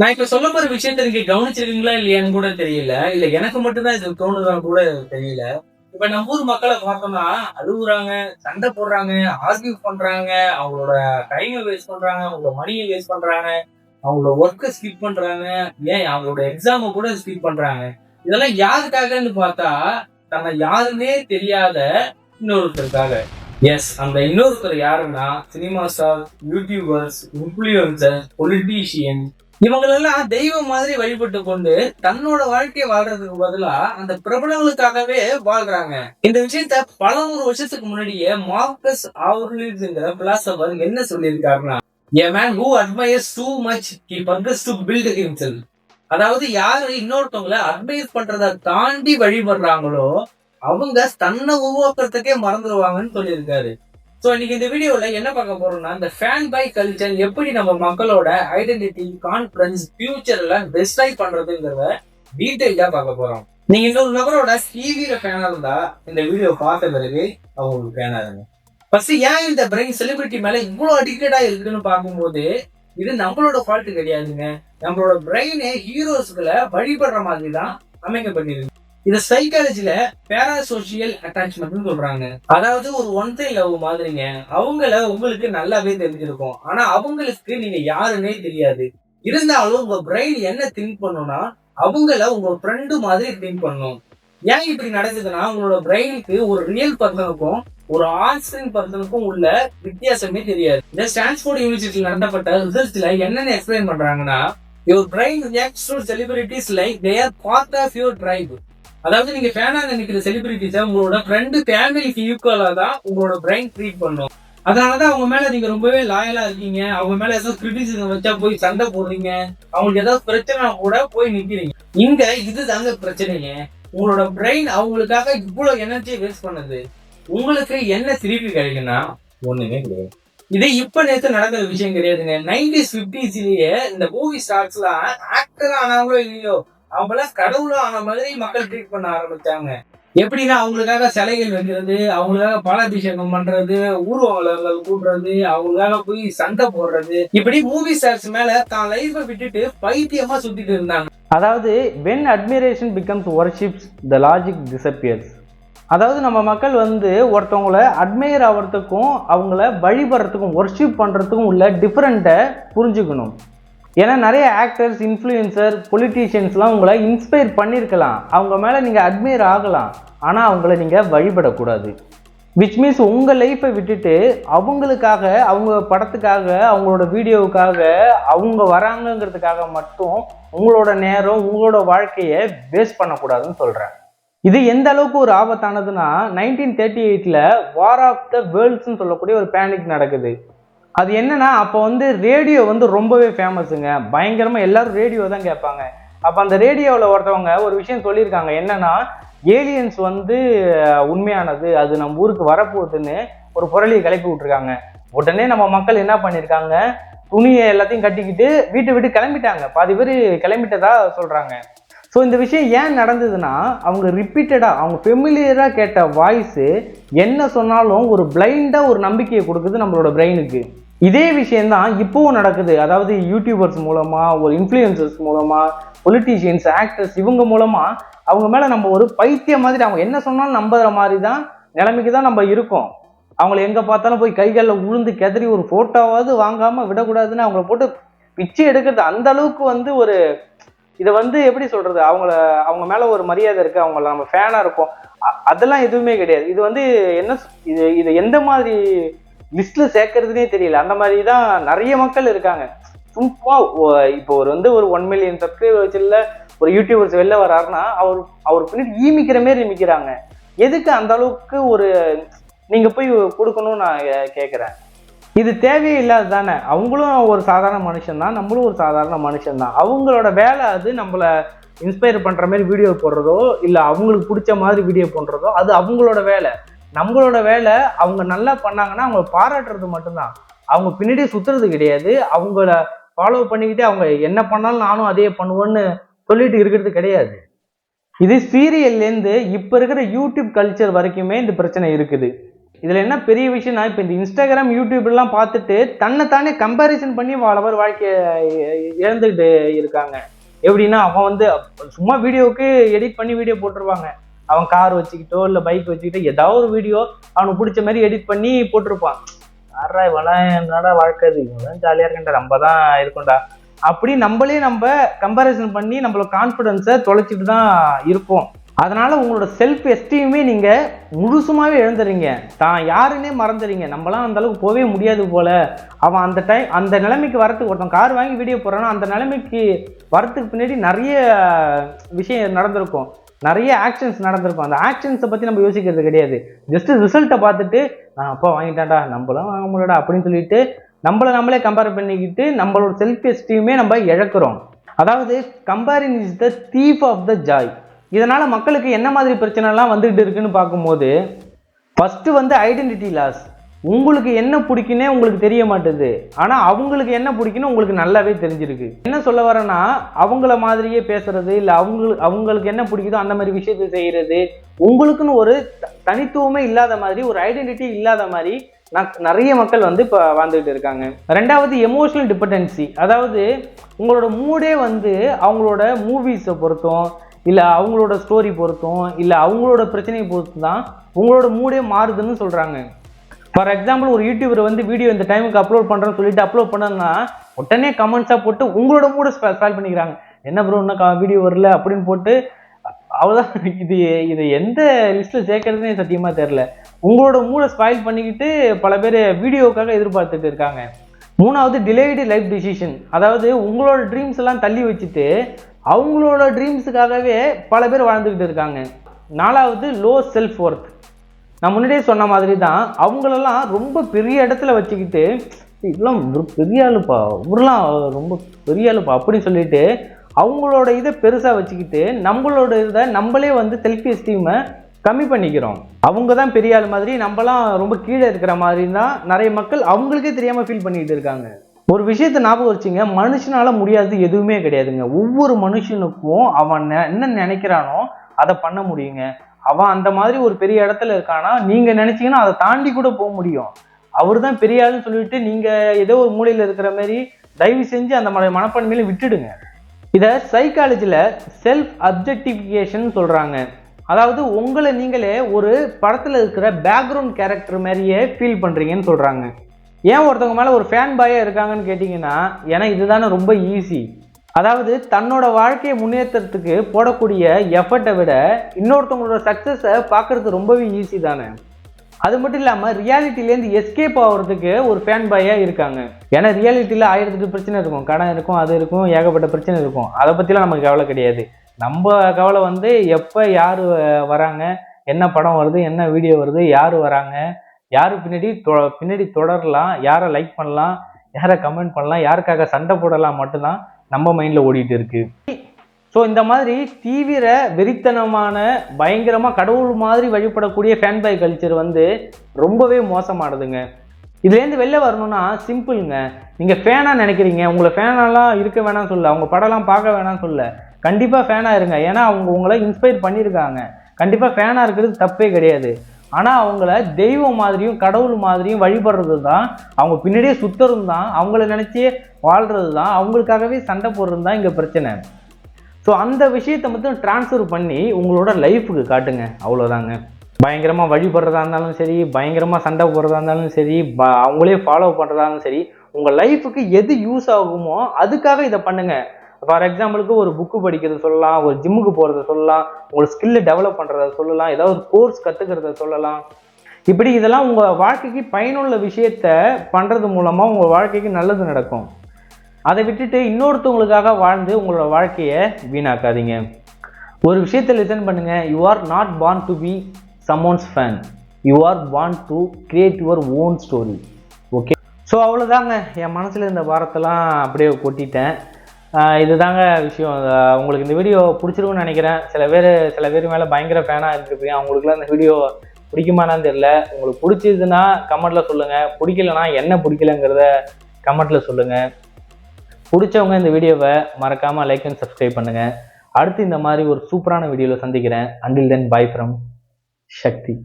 நான் இப்ப சொல்ல போற விஷயத்த நீங்க கவனிச்சிருக்கீங்களா இல்லையான்னு கூட தெரியல. இல்ல எனக்கு மட்டும்தான் இது தோணுதான்னு கூட தெரியல. இப்ப நம்ம ஊர் மக்கள பார்த்தோம்னா, அழுவுறாங்க, சண்டை போடுறாங்க, ஆர்கியூ பண்றாங்க, அவங்களோட டைம வேஸ்ட் பண்றாங்க, அவங்களோட மணிய வேஸ்ட் பண்றாங்க, அவங்களோட ஒர்க்க ஸ்கிப் பண்றாங்க, ஏன் அவங்களோட எக்ஸாம கூட ஸ்கிப் பண்றாங்க. இதெல்லாம் யாருக்காகன்னு பார்த்தா, தன்னை யாருன்னே தெரியாத இன்னொருத்தருக்காக. எஸ், அந்த இன்னொருத்தர் யாருன்னா, cinema star, YouTubers, influencer, politician இவங்களெல்லாம் தெய்வம் மாதிரி வழிபட்டு கொண்டு தன்னோட வாழ்க்கையை வாழ்றதுக்கு பதிலா அந்த பிரபலங்களுக்காகவே வாழ்றாங்க. இந்த விஷயத்த பல 100 வருஷத்துக்கு முன்னாடியே மார்க்கஸ் ஆவர்லிஸ்ங்கிற பிலாசபர் என்ன சொல்லியிருக்காருன்னா, a man who admires too much he forgets to build himself. அதாவது யாரு இன்னொருத்தவங்களை அட்மைர் பண்றதை தாண்டி வழிபடுறாங்களோ அவங்க தன்னை உருவாக்குறதுக்கே மறந்துடுவாங்கன்னு சொல்லியிருக்காரு. ஸோ இன்னைக்கு இந்த வீடியோல என்ன பார்க்க போறோம்னா, இந்த ஃபேன் பை கல்ச்சர் எப்படி நம்ம மக்களோட ஐடென்டிட்டி, கான்ஃபிடன்ஸ், ஃபியூச்சர்ல டிஸ்ட்ராய் பண்றதுங்கிறத டீடைலா பார்க்க போறோம். நீங்க இன்னொரு நபரோட டிவியில ஃபேனா இருந்தா இந்த வீடியோ பார்த்த பிறகு அவங்களுக்கு ஃபேனா இருங்க. ஃபர்ஸ்ட் ஏன் இந்த பிரெயின் செலிபிரிட்டி மேல இவ்வளவு அடிக்டடா இருக்குன்னு பார்க்கும்போது இது நம்மளோட ஃபால்ட் கிடையாதுங்க. நம்மளோட பிரெயினே ஹீரோஸ்களை வழிபடுற மாதிரி தான் அமைக்கப்பட்டிருக்கு. இத சைக்காலஜில பேராசோசியல் அட்டாச்மெண்ட் சொல்றாங்க. அதாவது ஒரு ஒன் சைட் லவ் மாதிரிங்க. அவங்கள உங்களுக்கு நல்லாவே தெரிஞ்சிருக்கும், ஆனா அவங்களுக்கு நீங்க யாருன்னே தெரியாது. இருந்தாலும் உங்க பிரெயின் என்ன திங்க் பண்ணும்னா அவங்கள உங்க ஃப்ரெண்டு மாதிரி திங்க் பண்ணும். ஏன் இப்படி நடக்குதுன்னா உங்களோட பிரெயினுக்கு ஒரு ரியல் பர்சனுக்கும் ஒரு ஆன்ஸ்கிரீன் பர்சனுக்கும் உள்ள வித்தியாசமே தெரியாது. இந்த ஸ்டான்ஃபோர்ட் யூனிவர்சிட்டியில் நடத்தப்பட்ட ரிசர்ச்ல என்னென்ன எக்ஸ்பிளைன் பண்றாங்கன்னா, your brain reacts to celebrities like they are part of your tribe. அதாவது நீங்க ஃபேனா நினைக்கிற செலிபிரிட்டிஸை உங்களோட ஃப்ரெண்டு ஃபேமிலிக்கு ஈக்குவலா தான் உங்களோட பிரெயின் ட்ரீட் பண்ணும். அதனாலதான் அவங்க மேல நீங்க ரொம்பவே லாயலா இருக்கீங்க. அவங்க மேல ஏதாவது கிரிட்டிசிசம் வச்சா போய் சண்டை போடுறீங்க. அவங்களுக்கு ஏதாவது பிரச்சனை கூட போய் நிக்கிறீங்க. இங்க இதுதாங்க பிரச்சனைங்க. உங்களோட பிரெயின் அவங்களுக்காக இவ்வளவு எனர்ஜியை வேஸ்ட் பண்ணுது. உங்களுக்கு என்ன திருப்பி கிடைக்குன்னா ஒண்ணுமே கிடையாது. இது இப்ப நேற்று நடக்கிற விஷயம் கிடையாதுங்க. 90s 50sலயே இந்த மூவி ஸ்டார்ஸ் எல்லாம் ஆக்டர் ஆனாங்களோ இல்லையோ அவங்களாம் கடவுளும் ஆன மாதிரி மக்கள் ட்ரீட் பண்ண ஆரம்பிச்சாங்க. எப்படின்னா அவங்களுக்காக சிலைகள் வைக்கிறது, அவங்களுக்காக பாலாபிஷேகம் பண்றது, ஊர்வலங்கள் கூட்டுறது, அவங்களுக்காக போய் சண்டை போடுறது, இப்படி மூவி ஸ்டார்ஸ் மேல தான் லைஃபை விட்டுட்டு பைத்தியமா சுத்திட்டு இருந்தாங்க. அதாவது when admiration becomes worships the logic disappears. அதாவது நம்ம மக்கள் ஒருத்தவங்களை அட்மையர் ஆகிறதுக்கும் அவங்கள வழிபடுறதுக்கும் ஒர்ஷிப் பண்ணுறதுக்கும் உள்ள டிஃப்ரெண்ட்டை புரிஞ்சுக்கணும். ஏன்னா நிறைய ஆக்டர்ஸ், இன்ஃப்ளூயன்சர், பொலிட்டீஷியன்ஸ்லாம் உங்களை இன்ஸ்பயர் பண்ணியிருக்கலாம், அவங்க மேலே நீங்கள் அட்மையர் ஆகலாம், ஆனால் அவங்கள நீங்கள் வழிபடக்கூடாது. விச் மீன்ஸ் உங்கள் லைஃப்பை விட்டுட்டு அவங்களுக்காக, அவங்க படத்துக்காக, அவங்களோட வீடியோவுக்காக, அவங்க வராங்கங்கிறதுக்காக மட்டும் உங்களோட நேரம், உங்களோட வாழ்க்கையை வேஸ்ட் பண்ணக்கூடாதுன்னு சொல்கிறேன். இது எந்த அளவுக்கு ஒரு ஆபத்தானதுன்னா 1938 வார் ஆஃப் த வேர்ல்ட்ஸ்ன்னு சொல்லக்கூடிய ஒரு பேனிக் நடக்குது. அது என்னன்னா அப்போ ரேடியோ ரொம்பவே ஃபேமஸுங்க. பயங்கரமாக எல்லாரும் ரேடியோ தான் கேட்பாங்க. அப்போ அந்த ரேடியோவில் ஒருத்தவங்க ஒரு விஷயம் சொல்லியிருக்காங்க. என்னன்னா ஏலியன்ஸ் உண்மையானது, அது நம்ம ஊருக்கு வரப்போகுதுன்னு ஒரு புரளியை கிளப்பி விட்டுருக்காங்க. உடனே நம்ம மக்கள் என்ன பண்ணியிருக்காங்க, துணியை எல்லாத்தையும் கட்டிக்கிட்டு வீட்டை விட்டு கிளம்பிட்டாங்க. பாதி பேர் கிளம்பிட்டதா சொல்கிறாங்க. ஸோ இந்த விஷயம் ஏன் நடந்ததுன்னா அவங்க ரிப்பீட்டடாக, அவங்க ஃபெமிலியராக கேட்ட வாய்ஸு என்ன சொன்னாலும் ஒரு பிளைண்டாக ஒரு நம்பிக்கையை கொடுக்குது நம்மளோட பிரெயினுக்கு. இதே விஷயம்தான் இப்போவும் நடக்குது. அதாவது யூடியூபர்ஸ் மூலமாக, ஒரு இன்ஃப்ளூயன்சர்ஸ் மூலமாக, பொலிட்டீஷியன்ஸ், ஆக்டர்ஸ், இவங்க மூலமாக அவங்க மேலே நம்ம ஒரு பைத்தியம் மாதிரி, அவங்க என்ன சொன்னாலும் நம்புகிற மாதிரி தான் நிலைமைக்கு தான் நம்ம இருக்கோம். அவங்கள எங்கே பார்த்தாலும் போய் கைகளில் உழுந்து கெதறி ஒரு ஃபோட்டோவாவது வாங்காமல் விடக்கூடாதுன்னு அவங்கள போட்டு பிச்சை எடுக்கிறது. அந்த அளவுக்கு ஒரு இதை எப்படி சொல்கிறது, அவங்க மேலே ஒரு மரியாதை இருக்குது, அவங்கள நம்ம ஃபேனாக இருக்கோம், அதெல்லாம் எதுவுமே கிடையாது. இது என்ன, இது எந்த மாதிரி லிஸ்ட்டில் சேர்க்கறதுனே தெரியல. அந்த மாதிரி தான் நிறைய மக்கள் இருக்காங்க. சும்மா இப்போ ஒரு 1 மில்லியன் சப்ஸ்கிரைபர்ஸில் ஒரு யூடியூபர்ஸ் வெளில வராருன்னா அவர் பின்னாடி ஈமிக்கிற மாரி ஈமிக்கிறாங்க. எதுக்கு அந்த அளவுக்கு நீங்கள் போய் கொடுக்கணும்னு நான் கேட்குறேன். இது தேவையே இல்லாது தானே. அவங்களும் ஒரு சாதாரண மனுஷன் தான், நம்மளும் ஒரு சாதாரண மனுஷன் தான். அவங்களோட வேலை அது நம்மளை இன்ஸ்பயர் பண்ணுற மாதிரி வீடியோ போடுறதோ இல்லை அவங்களுக்கு பிடிச்ச மாதிரி வீடியோ போடுறதோ அது அவங்களோட வேலை. நம்மளோட வேலை அவங்க நல்லா பண்ணாங்கன்னா அவங்கள பாராட்டுறது மட்டும்தான். அவங்க பின்னாடி சுற்றுறது கிடையாது. அவங்கள ஃபாலோ பண்ணிக்கிட்டே அவங்க என்ன பண்ணாலும் நானும் அதே பண்ணுவேன்னு சொல்லிட்டு இருக்கிறது கிடையாது. இது சீரியல்லேருந்து இப்போ இருக்கிற யூடியூப் கல்ச்சர் வரைக்குமே இந்த பிரச்சனை இருக்குது. இதில் என்ன பெரிய விஷயம்னா, இப்போ இந்த இன்ஸ்டாகிராம் யூடியூப்லாம் பார்த்துட்டு தன்னைத்தானே கம்பேரிசன் பண்ணி பலவர் வாழ்க்கையை இழந்துக்கிட்டு இருக்காங்க. எப்படின்னா, அவன் வந்து சும்மா வீடியோவுக்கு எடிட் பண்ணி வீடியோ போட்டுருவாங்க. அவன் கார் வச்சுக்கிட்டோ இல்லை பைக் வச்சுக்கிட்டோ ஏதாவது ஒரு வீடியோ அவனுக்கு பிடிச்ச மாதிரி எடிட் பண்ணி போட்டிருப்பான். யாரா இவெல்லாம் என்னடா வாழ்க்கை, இவெல்லாம் ஜாலியாக இருக்கேன்டா, நம்ம தான் இருக்கோம்டா அப்படி நம்மளே நம்ம கம்பேரிசன் பண்ணி நம்மளோட கான்ஃபிடென்ஸை தொலைச்சிட்டு தான் இருப்போம். அதனால உங்களோட செல்ஃப் எஸ்டீமே நீங்க முழுசுமாவே இழந்துறீங்க. தான் யாருன்னே மறந்துறீங்க. நம்மளாம் அந்த அளவுக்கு போகவே முடியாது போல. அவன் அந்த நிலைமைக்கு வரத்துக்கு, ஒருத்தன் கார் வாங்கி வீடியோ போடுறான்னா அந்த நிலைமைக்கு வரத்துக்கு பின்னாடி நிறைய விஷயம் நடந்திருக்கும், நிறைய ஆக்ஷன்ஸ் நடந்திருக்கும். அந்த ஆக்ஷன்ஸை பத்தி நம்ம யோசிக்கிறது கிடையாது. ஜஸ்ட் ரிசல்ட்டை பார்த்துட்டு அப்பா வாங்கிட்டான்டா நம்மளாம் வாங்க முடியலடா அப்படின்னு சொல்லிட்டு நம்மளே கம்பேர் பண்ணிக்கிட்டு நம்மளோட செல்ஃப் எஸ்டீமே நம்ம இழக்கிறோம். அதாவது comparing is the thief of the joy. இதனால மக்களுக்கு என்ன மாதிரி பிரச்சனைலாம் வந்துகிட்டு இருக்குன்னு பார்க்கும்போது, ஃபர்ஸ்ட் வந்து ஐடென்டிட்டி லாஸ். உங்களுக்கு என்ன பிடிக்குன்னே உங்களுக்கு தெரிய மாட்டுது, ஆனால் அவங்களுக்கு என்ன பிடிக்குன்னு உங்களுக்கு நல்லாவே தெரிஞ்சிருக்கு. என்ன சொல்ல வரேன்னா, அவங்கள மாதிரியே பேசுறது, இல்லை அவங்களுக்கு என்ன பிடிக்குதோ அந்த மாதிரி விஷயத்தை செய்யறது, உங்களுக்குன்னு ஒரு தனித்துவமே இல்லாத மாதிரி, ஒரு ஐடென்டிட்டி இல்லாத மாதிரி நிறைய மக்கள் வந்து இப்போ வாழ்ந்துகிட்டு இருக்காங்க. ரெண்டாவது எமோஷனல் டிபெண்டன்சி. அதாவது உங்களோட மூடே வந்து அவங்களோட மூவிஸை பொறுத்தும், இல்லை அவங்களோட ஸ்டோரி பொறுத்தும், இல்லை அவங்களோட பிரச்சனையை பொறுத்து தான் உங்களோட மூடே மாறுதுன்னு சொல்கிறாங்க. ஃபார் எக்ஸாம்பிள், ஒரு யூடியூபர் வந்து வீடியோ இந்த டைமுக்கு அப்லோட் பண்ணுறேன்னு சொல்லிட்டு அப்லோட் பண்ணனா உடனே கமெண்ட்ஸாக போட்டு உங்களோட மூடை ஸ்பாயில் பண்ணிக்கிறாங்க. என்ன ப்ரோ இன்னும் வீடியோ வரல அப்படின்னு போட்டு, அவ்வளோதான். இது எந்த லிஸ்ட்டில் சேர்க்கறதுனே சத்தியமாக தெரில. உங்களோட மூடை ஸ்பாயில் பண்ணிக்கிட்டு பல பேர் வீடியோக்காக எதிர்பார்த்துட்டு இருக்காங்க. மூணாவது டிலேடு லைஃப் டிசிஷன். அதாவது உங்களோட ட்ரீம்ஸ் எல்லாம் தள்ளி வச்சுட்டு அவங்களோட ட்ரீம்ஸுக்காகவே பல பேர் வாழ்ந்துக்கிட்டு இருக்காங்க. நாலாவது லோ செல்ஃப் ஒர்த். நான் முன்னாடியே சொன்ன மாதிரி தான், அவங்களெல்லாம் ரொம்ப பெரிய இடத்துல வச்சுக்கிட்டு இதெல்லாம் பெரிய ஆளுப்பா, இவரெல்லாம் ரொம்ப பெரிய ஆளுப்பா அப்படின்னு சொல்லிட்டு அவங்களோட இதை பெருசாக வச்சுக்கிட்டு நம்மளோட இதை நம்மளே வந்து செல்ஃப் எஸ்டீமை கம்மி பண்ணிக்கிறோம். அவங்க தான் பெரிய ஆள் மாதிரி, நம்மலாம் ரொம்ப கீழே இருக்கிற மாதிரி தான் நிறைய மக்கள் அவங்களுக்கே தெரியாமல் ஃபீல் பண்ணிக்கிட்டு இருக்காங்க. ஒரு விஷயத்தை ஞாபகம் வச்சுங்க, மனுஷனால முடியாது எதுவுமே கிடையாதுங்க. ஒவ்வொரு மனுஷனுக்கும் அவன் என்ன நினைக்கிறானோ அதை பண்ண முடியுங்க. அவன் அந்த மாதிரி ஒரு பெரிய இடத்துல இருக்கானா, நீங்க நினைச்சீங்கன்னா அதை தாண்டி கூட போக முடியும். அவர் தான் பெரிய ஆளுன்னு சொல்லிட்டு நீங்க ஏதோ ஒரு மூலையில் இருக்கிற மாதிரி தயவு செஞ்சு அந்த மனப்பான்மையில விட்டுடுங்க. இதை சைக்காலஜியில் செல்ஃப் அப்ஜெக்டிஃபிகேஷன் சொல்றாங்க. அதாவது உங்களை நீங்களே ஒரு படத்தில் இருக்கிற பேக்ரவுண்ட் கேரக்டர் மாதிரியே ஃபீல் பண்றீங்கன்னு சொல்றாங்க. ஏன் ஒருத்தவங்க மேலே ஒரு ஃபேன் பாயாக இருக்காங்கன்னு கேட்டிங்கன்னா, ஏன்னா இதுதானே ரொம்ப ஈஸி. அதாவது தன்னோட வாழ்க்கையை முன்னேற்றத்துக்கு போடக்கூடிய எஃபர்ட்டை விட இன்னொருத்தவங்களோட சக்ஸஸை பார்க்குறது ரொம்பவே ஈஸி தானே. அது மட்டும் இல்லாமல் ரியாலிட்டிலேருந்து எஸ்கேப் ஆகிறதுக்கு ஒரு ஃபேன் பாயாக இருக்காங்க. ஏன்னா ரியாலிட்டியில் 1000 பிரச்சனை இருக்கும், கடன் இருக்கும், அது இருக்கும், ஏகப்பட்ட பிரச்சனை இருக்கும். அதை பற்றிலாம் நமக்கு கவலை கிடையாது. நம்ம கவலை வந்து எப்போ யார் வராங்க, என்ன படம் வருது, என்ன வீடியோ வருது, யார் வராங்க, யாரு பின்னாடி தொடரலாம், யாரை லைக் பண்ணலாம், யாரை கமெண்ட் பண்ணலாம், யாருக்காக சண்டை போடலாம் மட்டும்தான் நம்ம மைண்டில் ஓடிட்டு இருக்கு. ஸோ இந்த மாதிரி தீவிர வெறித்தனமான பயங்கரமாக கடவுள் மாதிரி வழிபடக்கூடிய ஃபேன் பாய் கல்ச்சர் வந்து ரொம்பவே மோசமானதுங்க. இதுலேருந்து வெளில வரணும்னா சிம்பிளுங்க. நீங்கள் ஃபேனாக நினைக்கிறீங்க, உங்களை ஃபேனாலாம் இருக்க வேணாம்னு சொல்ல, அவங்க படம்லாம் பார்க்க வேணாம்னு சொல்ல, கண்டிப்பாக ஃபேனாக இருங்க. ஏன்னா அவங்க உங்களை இன்ஸ்பயர் பண்ணியிருக்காங்க. கண்டிப்பாக ஃபேனாக இருக்கிறது தப்பே கிடையாது. ஆனால் அவங்கள தெய்வம் மாதிரியும் கடவுள் மாதிரியும் வழிபடுறது தான், அவங்க பின்னாடியே சுத்துறது தான், அவங்கள நினச்சி வாழ்கிறது தான், அவங்களுக்காகவே சண்டை போடுறது தான் இங்கே பிரச்சனை. ஸோ அந்த விஷயத்தை மட்டும் டிரான்ஸ்ஃபர் பண்ணி உங்களோட லைஃபுக்கு காட்டுங்க, அவ்வளோதாங்க. பயங்கரமாக வழிபடுறதா இருந்தாலும் சரி, பயங்கரமாக சண்டை போடுறதா இருந்தாலும் சரி, அவங்களே ஃபாலோ பண்ணுறதா இருந்தாலும் சரி, உங்கள் லைஃபுக்கு எது யூஸ் ஆகுமோ அதுக்காக இதை பண்ணுங்கள். ஃபார் எக்ஸாம்பிளுக்கு ஒரு புக்கு படிக்கிறது சொல்லலாம், ஒரு ஜிம்முக்கு போகிறத சொல்லலாம், உங்களோட ஸ்கில்லை டெவலப் பண்ணுறத சொல்லலாம், ஏதாவது ஒரு கோர்ஸ் கற்றுக்கிறத சொல்லலாம். இப்படி இதெல்லாம் உங்கள் வாழ்க்கைக்கு பயனுள்ள விஷயத்த பண்ணுறது மூலமாக உங்கள் வாழ்க்கைக்கு நல்லது நடக்கும். அதை விட்டுட்டு இன்னொருத்தவங்களுக்காக வாழ்ந்து உங்களோட வாழ்க்கையை வீணாக்காதீங்க. ஒரு விஷயத்தை லிசன் பண்ணுங்க, you are not born to be someone's fan, you are born to create your own story. Okay, so அவ்வளோதாங்க. என் மனசில் இந்த வாரத்தெல்லாம் அப்படியே கொட்டிட்டேன். இதுதாங்க விஷயம். உங்களுக்கு இந்த வீடியோ பிடிச்சிருக்குன்னு நினைக்கிறேன். சில பேர் மேலே பயங்கர ஃபேனாக இருந்திருப்பீங்க. அவங்களுக்குலாம் இந்த வீடியோ பிடிக்குமானான்னு தெரியல. உங்களுக்கு பிடிச்சதுன்னா கமெண்ட்டில் சொல்லுங்கள், பிடிக்கலன்னா என்ன பிடிக்கலங்கிறத கமெண்ட்டில் சொல்லுங்கள். பிடிச்சவங்க இந்த வீடியோவை மறக்காமல் லைக் அண்ட் சப்ஸ்கிரைப் பண்ணுங்கள். அடுத்து இந்த மாதிரி ஒரு சூப்பரான வீடியோவில் சந்திக்கிறேன். Until then bye from Sakthi.